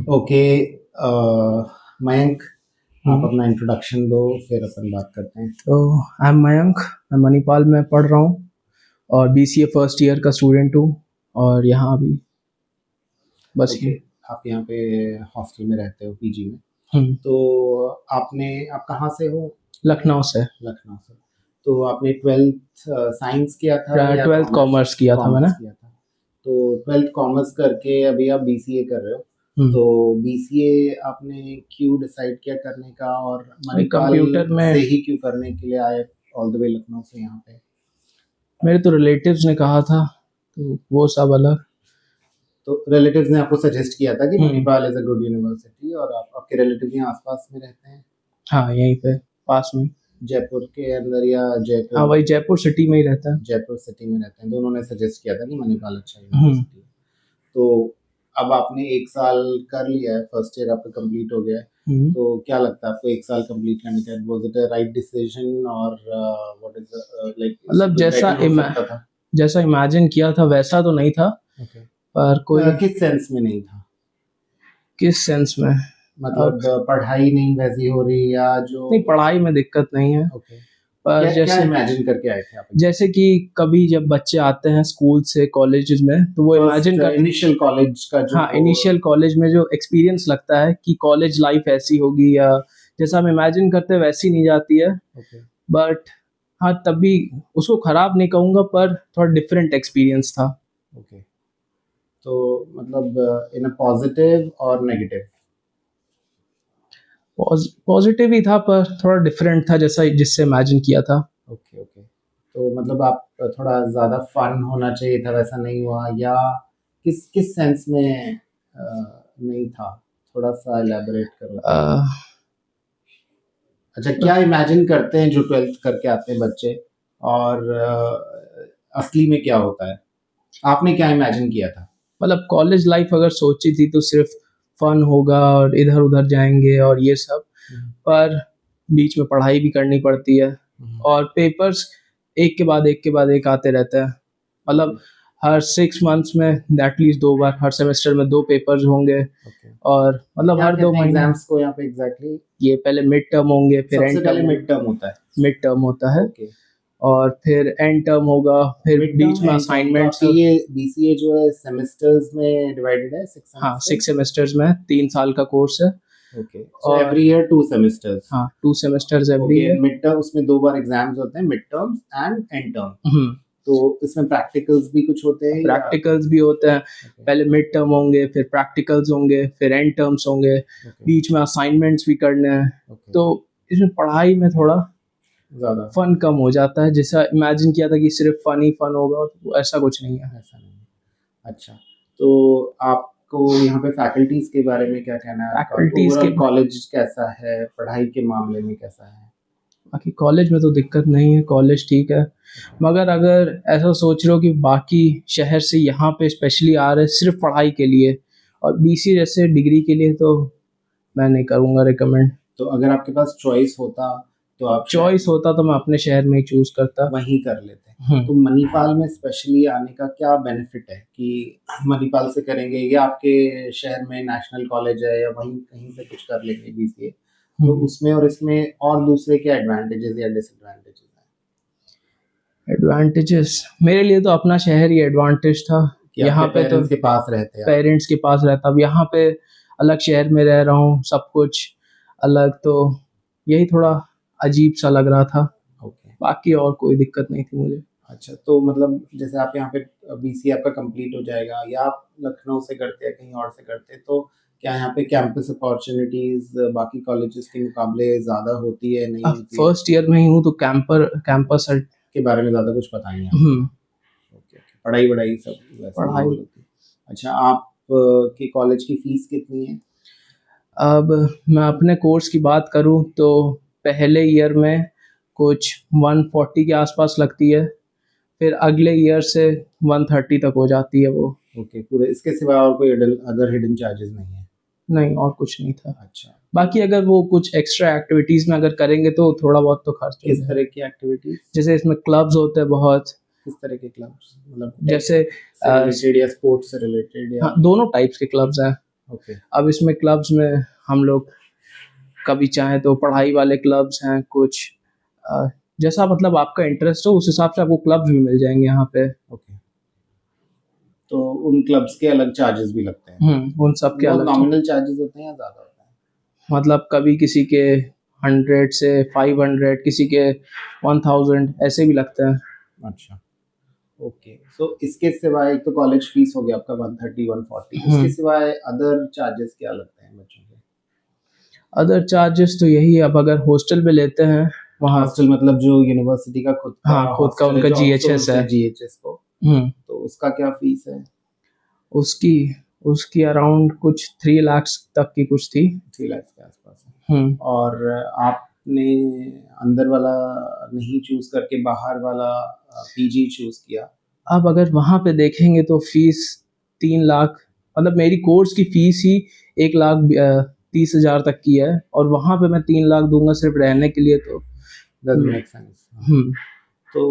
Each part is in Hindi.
ओके। मयंक, आप हम्म, अपना इंट्रोडक्शन दो, फिर अपन बात करते हैं। तो आई एम मयंक। मैं मणिपाल में पढ़ रहा हूँ और बीसीए फर्स्ट ईयर का स्टूडेंट हूँ। और यहाँ अभी बस ओके, ये। आप यहाँ पे हॉस्टल में रहते हो, पीजी में। हम्म। तो आप कहाँ से हो? लखनऊ से। लखनऊ से। तो आपने ट्वेल्थ साइंस किया था या ट्वेल्थ कॉमर्स? कॉमर्स किया था मैंने। कॉमर्स किया था। तो ट्वेल्थ कॉमर्स करके अभी आप बीसीए कर रहे हो। हम्म। तो बीसीए आपने क्यों डिसाइड किया करने का, और अभी मणिपाल कंप्यूटर से में ही क्यों करने के लिए आए ऑल द वे लखनऊ से यहाँ पे? मेरे तो रिलेटिव्स ने कहा था, तो वो सब अलग। तो रिलेटिव्स ने आपको सजेस्ट किया था कि hmm. Manipal is a good university, और आपके रिलेटिव यहाँ आसपास में रहते हैं? हाँ, यहीं पे पास में। जयपुर के अंदर या हाँ, जयपुर? वही जयपुर सिटी में ही रहता है। जयपुर सिटी में रहते हैं, तो उन्होंने सजेस्ट किया था कि मणिपाल अच्छा हम्म। यूनिवर्सिटी है। तो अब आपने एक साल कर लिया है, फर्स्ट ईयर आपका कंप्लीट हो गया है। हम्म। तो क्या लगता है आपको एक साल कंप्लीट करने के बाद, was it a right decision, और व्हाट इज लाइक इससे मतलब कुछ बेटर हो सकता था? जैसा इमेजिन किया था वैसा तो नहीं था। ओके। पर कोई किस सेंस में नहीं था? किस सेंस में? अब मतलब पढ़ाई नहीं वैसी हो रही, या जो? नहीं, पढ़ाई में दिक्कत नहीं है। ओके। पर क्या क्या जैसे इमेजिन करके आए थे आप? जैसे कि कभी जब बच्चे आते हैं स्कूल से कॉलेजेस में तो वो फर्स्ट इमेजिन कर। इनिशियल कॉलेज का जो? हाँ, इनिशियल कॉलेज में जो एक्सपीरियंस लगता है कि कॉलेज लाइफ ऐसी होगी, या जैसा हम इमेजिन करते हैं वैसी नहीं जाती है। ओके। बट हाँ, तब भी उसको खराब नहीं कहूँगा, पर थोड़ा डिफरेंट एक्सपीरियंस था। ओके। तो मतलब इन अ पॉजिटिव और नेगेटिव? पॉजिटिव ही था, पर थोड़ा डिफरेंट था जैसा जिससे इमेजिन किया था। Okay, okay. तो मतलब आप थोड़ा ज़्यादा फन होना चाहिए था, वैसा नहीं हुआ, या किस किस सेंस में नहीं था? थोड़ा-सा इलैबोरेट करो तो। अ, अच्छा, क्या इमेजिन करते हैं जो 12th करके आते हैं बच्चे, और असली में क्या होता है? आपने क्या इमेजिन किया था? मतलब कॉलेज लाइफ अगर सोची थी तो सिर्फ फन होगा और इधर उधर जाएंगे और ये सब। हुँ, पर बीच में पढ़ाई भी करनी पड़ती है। हुँ। और पेपर्स एक के बाद एक के बाद एक आते रहते हैं। ओके, मतलब हर 6 मंथ्स में एटलीस्ट 2 बार, हर सेमेस्टर में 2 पेपर्स होंगे। ओके। और मतलब क्या हर दो कहते हैं महीने एग्ज़ाम्स को यहाँ पे एग्ज़ैक्टली? ये पहले मिड टर्म होंगे, फिर सबसे एंड पहले टर्म। मिड टर्म होता है। मिड टर्म होता है ओके। और फिर एंड टर्म होगा, फिर मिड बीच टर्म, में एंड टर्म, तो असाइनमेंट्स। आपके ये बीसीए जो है सेमेस्टर्स में डिवाइडेड है, 6 हाँ, सेमेस्टर्स? 6 सेमेस्टर्स में 3 साल का कोर्स है। ओके, सो और एवरी ईयर 2 सेमेस्टर्स? हाँ, 2 semesters every okay, year. Mid term उसमें 2 बार एग्ज़ाम्स होते हैं, mid terms and end term. Hmm. तो इसमें प्रैक्टिकल्स भी कुछ होते हैं या? प्रैक्टिकल्स भी होते हैं। ओके, पहले मिड टर्म होंगे, फिर प्रैक्टिकल्स होंगे, फिर एंड टर्म्स होंगे। ओके, बीच में असाइनमेंट्स भी करने हैं। ओके। तो इसमें पढ़ाई में थोड़ा ज़्यादा फन कम हो जाता है। जैसा इमेजिन किया था कि सिर्फ फन ही फन होगा, तो ऐसा कुछ नहीं है। ऐसा नहीं है। अच्छा, तो आपको यहाँ पे फैकल्टीज़ के बारे में क्या कहना है आपका? फैकल्टीज के ओवरऑल कॉलेज कैसा है? पढ़ाई के मामले में कैसा है? बाकी कॉलेज में तो दिक्कत नहीं है, कॉलेज ठीक है। ओके। मगर अगर ऐसा सोच रहे हो कि बाकी शहर से यहाँ पे स्पेशली आ रहे सिर्फ पढ़ाई के लिए और बीसी जैसे डिग्री के लिए, तो मैं नहीं करूँगा रिकमेंड। तो अगर आपके पास चॉइस होता, तो आप शायद चॉइस होता तो मैं अपने शहर में ही चूज करता। वहीं कर लेते। हम्म। तो मणिपाल में स्पेशली आने का क्या बेनिफिट है कि मणिपाल से करेंगे, या आपके शहर में नेशनल कॉलेज है, या वहीं कहीं से कुछ कर लेंगे बीसीए? तो हम्म। उसमें और इसमें और दूसरे क्या एडवांटेजेस या डिसएडवांटेजेस हैं? एडवांटेजेस मेरे लिए तो अपना शहर ही एडवांटेज था। कि यहाँ आपके पे तो पेरेंट्स के पास रहते हैं आप? पेरेंट्स के पास रहता, अब यहाँ पे अलग शहर में रह रहा हूँ, सब कुछ अलग, तो यही थोड़ा अजीब सा लग रहा था। ओके। बाकी और कोई दिक्कत नहीं थी मुझे। अच्छा, तो मतलब जैसे आप यहाँ पे बीसीए आपका कंप्लीट हो जाएगा, या आप लखनऊ से करते हैं कहीं और से करते हैं, तो क्या यहाँ पे कैंपस अपॉर्चुनिटीज बाकी कॉलेजेस के मुकाबले ज़्यादा होती है, नहीं अब होती है? फर्स्ट ईयर में ही हूँ तो कैंपस। के बारे में ज़्यादा कुछ पता नहीं है आपको? हम्म। Okay, okay. पढ़ाई वढ़ाई सब वैसे पढ़ाई। नॉर्मल होती है। अच्छा, आप के कॉलेज की फीस कितनी है? अब मैं अपने कोर्स की बात करूँ तो पहले ईयर में कुछ 140 के आसपास लगती है। फिर अगले ईयर से 130 तक हो जाती है वो। ओके, पूरे इसके सिवा और कोई अदर हिडन चार्जेस नहीं है? नहीं, और कुछ नहीं था। अच्छा। बाकी अगर वो कुछ एक्स्ट्रा एक्टिविटीज में अगर करेंगे तो थोड़ा बहुत तो खर्च हो किस जाए। तरह की एक्टिविटीज? जैसे इसमें क्लब्स होते हैं बहुत। किस तरह के क्लब्स, मतलब टेक जैसे से रिलेटेड या स्पोर्ट्स से रिलेटेड, या? हाँ, दोनों टाइप्स के क्लब्स हैं। ओके। अब इसमें क्लब्स में हम लोग कभी चाहें तो पढ़ाई वाले क्लब्स हैं कुछ, अ, जैसा मतलब आपका इंटरेस्ट हो उस हिसाब से आपको क्लब्स भी मिल जाएंगे यहाँ पे। ओके। तो उन क्लब्स के अलग चार्जेस भी लगते हैं? उन सब के वो अलग नॉमिनल चार्जेस होते हैं या ज़्यादा होता है? मतलब कभी किसी के 100 से 500, किसी के 1000 ऐसे भी लगते हैं। अच्छा, ओके। सो इसके सिवाय एक तो कॉलेज फीस हो गया आपका 130 140, उसके सिवाय अदर चार्जेस क्या लगते हैं बच्चों के? अदर चार्जेस तो यही है, अब अगर हॉस्टल में लेते हैं वहाँ, हॉस्टल मतलब जो यूनिवर्सिटी का खुद का हाँ खुद का हॉस्टल है उनका जो जीएचएस आउटसोर्स है। है जीएचएस को, हम्म तो उसका क्या फीस है? उसकी उसकी अराउंड कुछ 3 लाख तक की कुछ थी। 3 लाख के आसपास है। और आपने अंदर वाला नहीं चूज करके बाहर वाला पीजी चूज किया? अब अगर वहाँ पे देखेंगे तो फीस 3 लाख, मतलब मेरी कोर्स की फीस ही 1,30,000 तक की है और वहाँ पे मैं 3 लाख दूंगा सिर्फ रहने के लिए, तो डजंट मेक सेंस। हम्म तो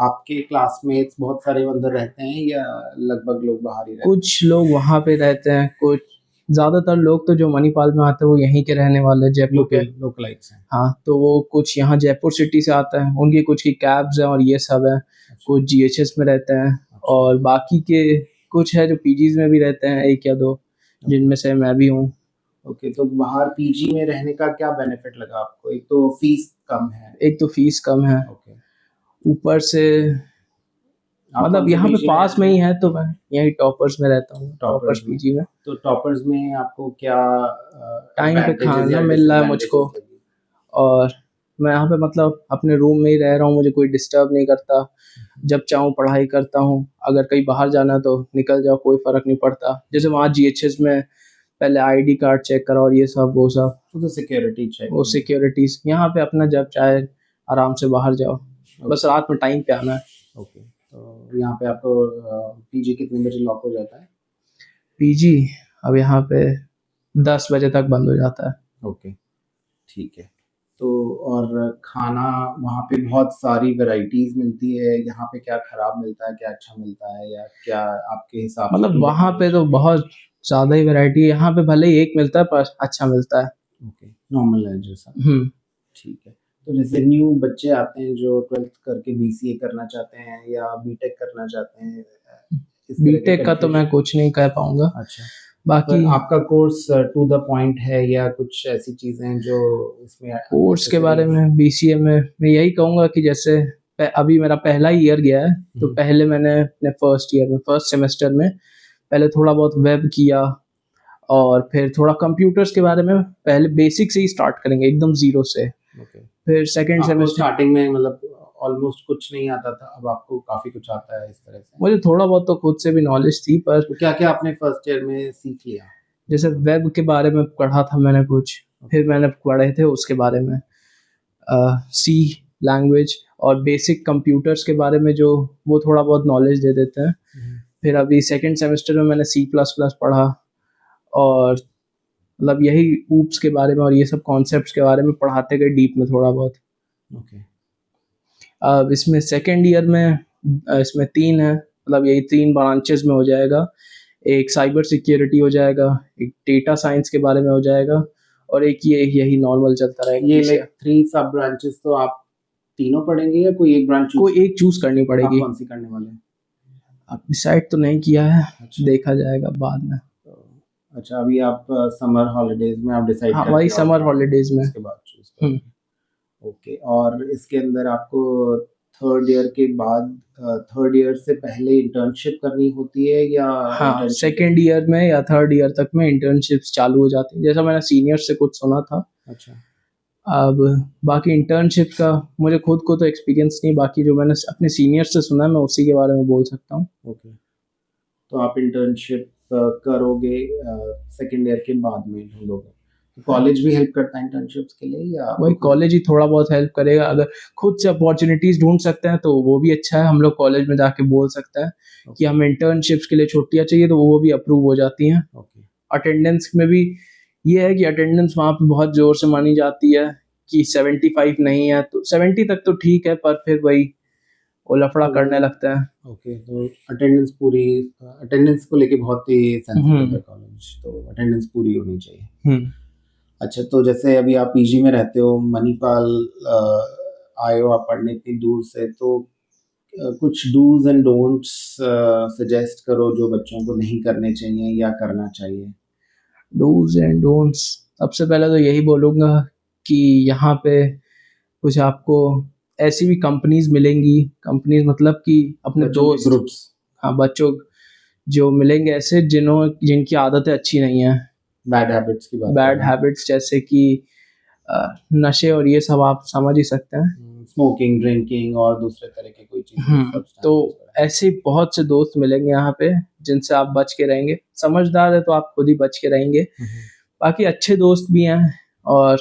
आपके क्लासमेट्स बहुत सारे अंदर रहते हैं या लगभग लोग बाहर ही रहते हैं? कुछ लोग वहाँ पे रहते हैं, कुछ ज़्यादातर लोग तो जो मणिपाल में आते हैं वो यहीं के रहने वाले हैं, जयपुर के। लोकलाइट्स हैं? हाँ, तो वो कुछ यहाँ जयपुर सिटी से आते हैं, उनकी कुछ की कैब्स हैं और ये सब है। कुछ जीएचएस में रहते हैं और बाकी के कुछ है जो पीजीज में भी रहते हैं, 1 या 2, जिनमें से मैं भी हूँ। ओके। तो बाहर पीजी में रहने का क्या बेनिफिट लगा आपको? एक तो फीस कम है। एक तो फीस कम है, ओके। ऊपर से आप कौन मतलब से यहाँ पे पीजी में पास रहते में ही हैं? है, तो मैं यही टॉपर्स में रहता हूँ, टॉपर्स टॉपर्स में। पीजी में। तो टॉपर्स में आपको क्या टाइम पे एडवांटेजेस खाना या मिल रहा है मुझको, डिसएडवांटेजेस लगी? और मैं यहाँ पे मतलब अपने रूम में ही रह रहा हूँ, मुझे कोई डिस्टर्ब नहीं करता। जब चाहूँ पढ़ाई करता हूँ, अगर कहीं बाहर जाना है तो निकल जाओ, कोई फर्क नहीं पड़ता। जैसे वहाँ जीएचएस में पहले आईडी कार्ड चेक करा और ये सब वो सब, तो सिक्योरिटी चेक वो सिक्योरिटीज। यहाँ पे अपना जब चाहे आराम से बाहर जाओ, बस रात में टाइम पे आना है। ओके। तो यहाँ पे आपको पीजी कितने बजे लॉक हो जाता है? पीजी अब यहाँ पे 10 बजे तक बंद हो जाता है। ओके, ठीक है। तो और खाना वहाँ पे बहुत सारी वैरायटीज मिलती है, यहाँ पे क्या खराब मिलता है, क्या अच्छा मिलता है, या क्या आपके हिसाब से मतलब टू द वहाँ पे कॉलेज? तो बहुत ज़्यादा ही वैरायटी है, यहाँ पे भले ही एक मिलता है पर अच्छा मिलता है। ओके, नॉर्मल है जैसा। हम्म ठीक है। तो जैसे न्यू बच्चे आते हैं जो 12th करके बीसीए करना चाहते हैं या बीटेक करना चाहते हैं, इस तरह के बीटेक का तो मैं कंफ्यूजन। कुछ नहीं कह पाऊंगा। अच्छा। बाकी पर आपका कोर्स टू द पॉइंट है या कुछ ऐसी चीजें हैं जो इसमें कोर्स के नेसेसरी बारे है? में बीसीए में मैं यही कहूंगा कि जैसे अभी मेरा पहला ईयर गया है, तो पहले मैंने अपने फर्स्ट ईयर में फर्स्ट सेमेस्टर में पहले थोड़ा बहुत वेब किया, और फिर थोड़ा कंप्यूटर्स के बारे में पहले बेसिक से ही स्टार्ट करेंगे एकदम जीरो से। ओके। फिर सेकंड आपको सेमेस्टर स्टार्टिंग में मतलब ऑलमोस्ट कुछ नहीं आता था, अब आपको काफी कुछ आता है इस तरह से? मुझे थोड़ा बहुत तो खुद से भी नॉलेज थी, पर तो क्या क्या आपने फर्स्ट ईयर में सीख लिया? जैसे वेब के बारे में पढ़ा था मैंने कुछ, फिर मैंने पढ़े थे उसके बारे में सी लैंग्वेज और बेसिक कंप्यूटर्स के बारे में, जो वो थोड़ा बहुत नॉलेज दे देते हैं। फिर अभी सेकंड सेमेस्टर में मैंने सी प्लस प्लस पढ़ा, और मतलब यही ऊप्स के बारे में और ये सब कॉन्सेप्ट्स के बारे में पढ़ाते गए डीप में थोड़ा बहुत। ओके। अब इसमें सेकेंड ईयर में इसमें 3 है, मतलब यही 3 ब्रांचेस में हो जाएगा। एक साइबर सिक्योरिटी हो जाएगा, एक डेटा साइंस के बारे में हो जाएगा, और एक ये यही नॉर्मल चलता रहेगा। ये पीछे लाइक 3 सब ब्रांचेस, तो आप तीनों पढ़ेंगे या कोई एक ब्रांच चूज? कोई एक चूज करनी आप पड़ेगी। कौन सी करने वाले हैं? अब डिसाइड तो नहीं किया है, अच्छा। देखा जाएगा बाद में। तो अच्छा, अभी आप समर हॉलीडेज में आप डिसाइड हाँ, करके वही और समर हॉलीडेज में। उसके बाद चूज करेंगे। ओके। और इसके अंदर आपको थर्ड ईयर के बाद थर्ड ईयर से पहले इंटर्नशिप करनी होती है या हाँ, internship? सेकेंड ईयर में या थर्ड ईयर तक में इंटर्नशिप्स चालू हो जाती है, जैसा मैंने सीनियर से कुछ सुना था। अच्छा। अब बाकी इंटर्नशिप का मुझे खुद को तो एक्सपीरियंस नहीं, बाकी जो मैंने अपने सीनियर से सुना है मैं उसी के बारे में बोल सकता हूँ। ओके। तो आप इंटर्नशिप करोगे सेकेंड ईयर के बाद में ढूंढोगे? कॉलेज भी हेल्प करता है इंटर्नशिप्स के लिए या वही आपको खुद? कॉलेज ही थोड़ा बहुत हेल्प करेगा, अगर खुद से अपॉर्चुनिटीज ढूंढ सकते हैं तो वो भी अच्छा है। हम लोग कॉलेज में जाके बोल सकते हैं कि हमें इंटर्नशिप्स के लिए छुट्टियां चाहिए, तो वो भी अप्रूव हो जाती हैं। ओके। अटेंडेंस में भी ये है कि अटेंडेंस वहाँ पे बहुत जोर से मानी जाती है कि 75 नहीं है तो 70 तक तो ठीक है, पर फिर वही वो लफड़ा करने लगता है। ओके, तो अटेंडेंस को लेके बहुत ही सेंसिटिव है हम्म कॉलेज, तो अटेंडेंस पूरी होनी चाहिए। हम्म अच्छा, तो जैसे अभी आप पीजी में रहते हो, मणिपाल आए हो आप पढ़ने इतनी दूर से, तो कुछ डूज एंड डोंट्स सजेस्ट करो जो बच्चों को नहीं करने चाहिए या करना चाहिए। डूज एंड डोंट्स, सबसे पहले तो यही बोलूँगा कि यहाँ पे कुछ आपको ऐसी भी कंपनीज मिलेंगी, कंपनीज मतलब कि अपने बच्चों के दोस्त, ग्रुप्स। हाँ बच्चों जो मिलेंगे ऐसे जिनकी आदतें अच्छी नहीं हैं, बैड हैबिट्स की बात कर बैड रहे हैं। हैबिट्स जैसे कि नशे और ये सब आप समझ ही सकते हैं। स्मोकिंग, ड्रिंकिंग और दूसरे तरह की कोई चीज़ें, तो सब्सटेंसेस वगैरह। ऐसे बहुत से दोस्त मिलेंगे यहाँ पे जिनसे आप बच के रहेंगे, समझदार है तो आप खुद ही बच के रहेंगे। बाकी अच्छे दोस्त भी हैं, और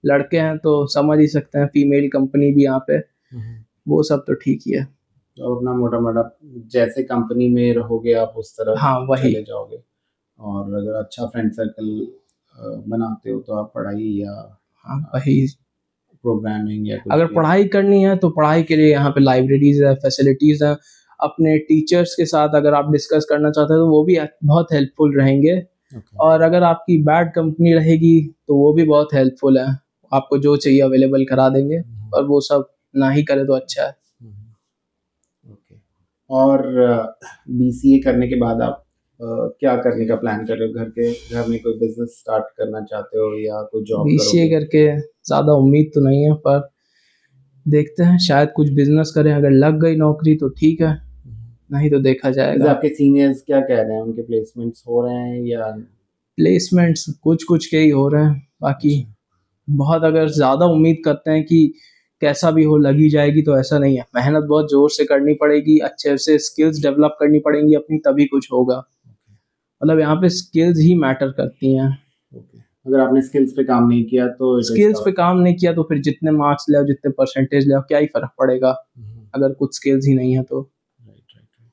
लड़के हैं तो समझ ही सकते हैं, फीमेल कंपनी भी यहाँ पे, वो सब तो ठीक ही है। तो अपना मोटा मोटा जैसे कंपनी में रहोगे आप उस तरफ हाँ वही। चले जाओगे। और अगर अच्छा फ्रेंड सर्कल बनाते हो तो आप पढ़ाई या हाँ वही। प्रोग्रामिंग या कुछ अगर भी। पढ़ाई करनी है तो पढ़ाई के लिए यहाँ पे लाइब्रेरीज है, फैसिलिटीज है, अपने टीचर्स के साथ अगर आप डिस्कस करना चाहते हैं तो वो भी बहुत हेल्पफुल रहेंगे। ओके। और अगर आपकी बैड कंपनी रहेगी तो वो भी बहुत हेल्पफुल है, आपको जो चाहिए अवेलेबल करा देंगे, और वो सब ना ही करे तो अच्छा है। ओके। और बीसीए करने के बाद आप क्या करने का प्लान कर रहे हो? घर में कोई बिजनेस स्टार्ट करना चाहते हो या कोई जॉब बीसीए करोगे? करके ज़्यादा उम्मीद तो नहीं है, पर देखते हैं, शायद कुछ बिजनेस करें, अगर लग गई नौकरी तो ठीक है, नहीं तो देखा जैसे जाएगा। आपके सीनियर्स क्या कह रहे हैं, उनके प्लेसमेंट्स हो रहे हैं या? प्लेसमेंट्स कुछ कुछ के ही हो रहे हैं, बाकी अच्छा। बहुत अगर ज़्यादा उम्मीद करते हैं कि कैसा भी हो लगी जाएगी, तो ऐसा नहीं है। मेहनत बहुत ज़ोर से करनी पड़ेगी, अच्छे से स्किल्स डेवलप करनी पड़ेंगी अपनी, तभी कुछ होगा। मतलब यहाँ पे स्किल्स ही मैटर करती हैं। ओके, अगर आपने स्किल्स पे काम नहीं किया तो इट इज स्किल्स पे टफ। काम नहीं किया तो फिर जितने मार्क्स ले आओ, जितने परसेंटेज ले आओ, क्या ही फ़र्क पड़ेगा अगर कुछ स्किल्स ही नहीं है तो। Right, right, right.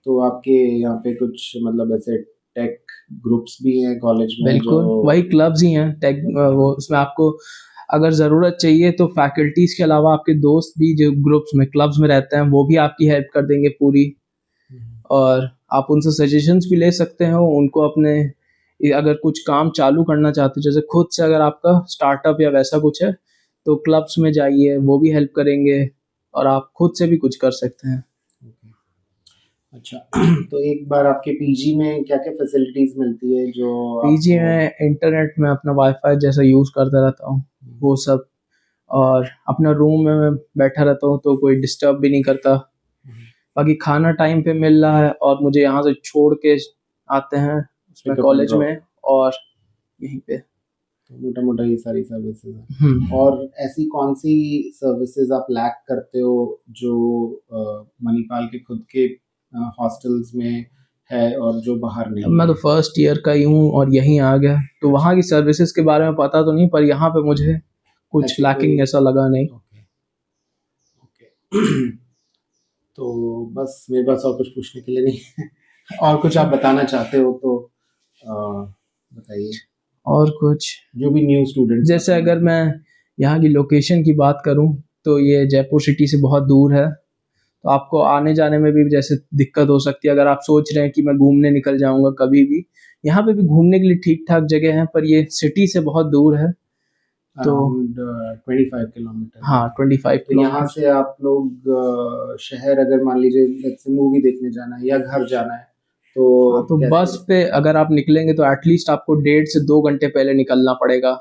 तो आपके यहाँ पे कुछ मतलब ऐसे टेक ग्रुप्स भी हैं कॉलेज में जो? बिल्कुल, वही क्लब्स ही हैं टेक, वो उसमें आपको अगर ज़रूरत चाहिए तो फैकल्टीज़ के अलावा आपके दोस्त भी जो ग्रुप्स में क्लब्स में रहते हैं वो भी आपकी हेल्प कर देंगे पूरी। और आप उनसे सजेशंस भी ले सकते हो, उनको अपने अगर कुछ काम चालू करना चाहते हो, जैसे खुद से अगर आपका स्टार्टअप या वैसा कुछ है, तो क्लब्स में जाइए, वो भी हेल्प करेंगे, और आप खुद से भी कुछ कर सकते हैं। अच्छा। तो एक बार आपके पीजी में क्या क्या फैसिलिटीज मिलती है जो पीजी आपको? में इंटरनेट में अपना वाईफाई जैसा यूज़ करता रहता हूँ, वो सब। और अपना रूम में मैं बैठा रहता हूँ तो कोई डिस्टर्ब भी नहीं करता। बाकी खाना टाइम पे मिल रहा है, और मुझे यहाँ से छोड़ के आते हैं उसमें पिकअप एंड कॉलेज ड्रॉप। में, और यहीं पे। मोटा मोटा ये सारी सर्विसेज हैं। और ऐसी कौन सी सर्विसेज आप लैक करते हो जो मणिपाल के खुद के हॉस्टल्स में है और जो बाहर नहीं मैं तो है? फर्स्ट ईयर का ही हूँ और यहीं आ गया, तो वहाँ की सर्विसेज के बारे में पता तो नहीं, पर यहाँ पे मुझे कुछ ऐसी कोई? लैकिंग ऐसा लगा नहीं। Okay, okay. तो बस मेरे पास और कुछ पूछने के लिए नहीं है। और कुछ आप बताना चाहते हो तो बताइए। और कुछ जो भी न्यू स्टूडेंट्स जैसे अगर मैं यहाँ की लोकेशन की बात करूँ तो ये जयपुर सिटी से बहुत दूर है, तो आपको आने जाने में भी जैसे दिक्कत हो सकती है। अगर आप सोच रहे हैं कि मैं घूमने निकल जाऊंगा कभी भी, यहाँ पे भी घूमने के लिए ठीक ठाक जगह है, पर ये सिटी से बहुत दूर है। तो अराउंड 25 किलोमीटर हाँ, है। 25 तो यहाँ किलोमीटर से आप लोग शहर अगर मान लीजिए लेट्स से मूवी देखने जाना है या घर जाना है तो हाँ, तो बस कैसे? पे अगर आप निकलेंगे तो एटलीस्ट आपको 1.5 से 2 घंटे पहले निकलना पड़ेगा।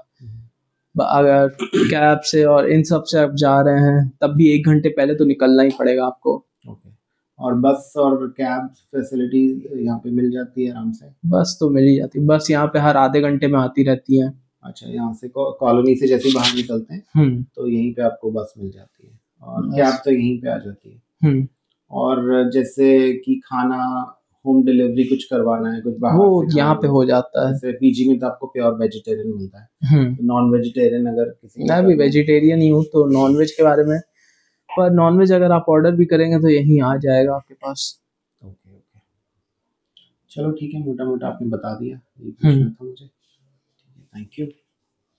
अगर कैब से और इन सब से आप जा रहे हैं तब भी 1 घंटे पहले तो निकलना ही पड़ेगा आपको। ओके। और बस और कैब फैसिलिटीज यहाँ पे मिल जाती है आराम से? बस तो मिल ही जाती, बस यहाँ पे हर आधे घंटे में आती रहती है। अच्छा, यहाँ से कॉलोनी से जैसे ही बाहर निकलते हैं तो यहीं पे आपको बस मिल जाती है और कैब बस। तो यहीं पे आ जाती है। और जैसे कि खाना होम डिलीवरी कुछ करवाना है, कुछ वो बाहर से यहाँ खाना पे हो जाता है। जैसे पीजी में तो आपको प्योर वेजिटेरियन मिलता है, तो नॉन वेजिटेरियन अगर किसी को मैं भी करना है? वेजिटेरियन ही हूँ, तो नॉनवेज के बारे में, पर नॉनवेज अगर आप ऑर्डर भी करेंगे तो यहीं आ जाएगा आपके पास। Okay, okay. चलो ठीक है, मोटा मोटा आपने बता दिया, यही पूछना था मुझे। Thank you.